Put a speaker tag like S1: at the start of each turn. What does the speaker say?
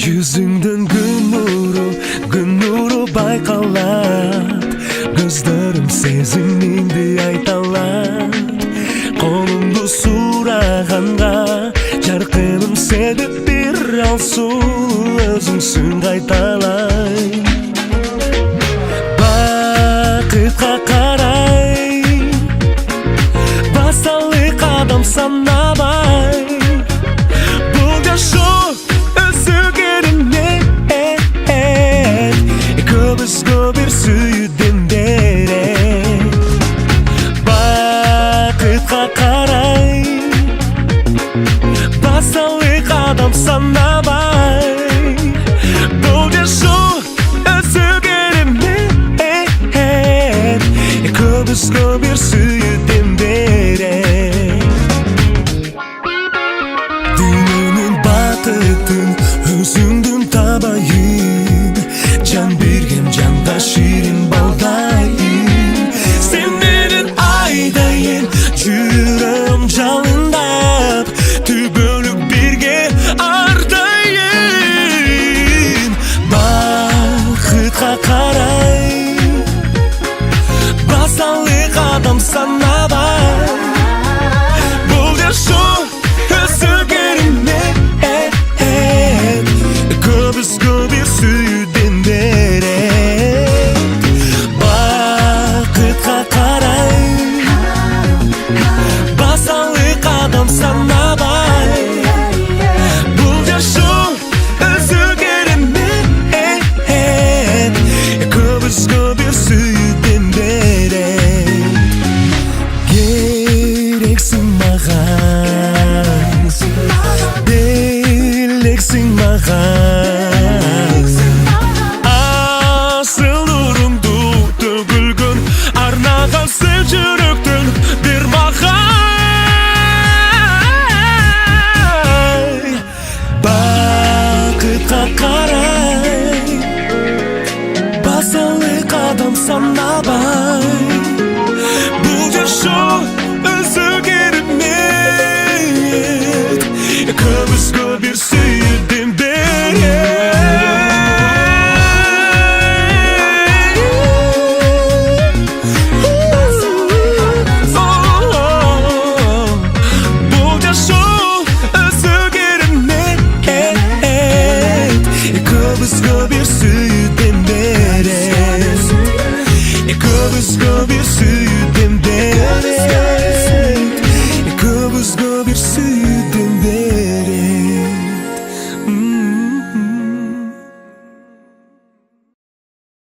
S1: Yüzüngdөн gün nuru baykalat. Gözlerim sezimingdi aytalat. Kolumdu suraganga jarkıным sevip bir alsın. Özüңsүн kaytalay. Bakıtка karay basalik adam sanabay. Bul jашоо özgөрүнө көбүзгө бир сүйүүдөн берет. Бакытка карай басалык адам санабай. Бул жашоо өзгөрүнө көбүзгө бир сүйүүдөн берет. Дүйнөнүн бакытын өзүңдүн табайын. Can bergem canға şirin balдайын. Sen менен айдайын, жүрөгүм жалындап, түбөлүк бирге ардайын. Бакытка карай басалык адам санабай. Бул жашоо өзгөрүнө көбүзгө бир сүйүүдөн берет. Бакытка карай басалык адам санабай. Бул жашоо өзгөрүнө көбүзгө бир сүйүүдөн берет. Керексиң мага, белексиң мага. Асыл нурумду төгүлгөн арнаган сен жүрөктөн бир мага. Бакытка карай басалык адам санабай. Бул жашоо өзгөрүнөт көбүзгө бир сүйүүдөн берет. Бул жашоо өзгөрүнөт көбүзгө бир сүйүүдөн берет. Көбүзгө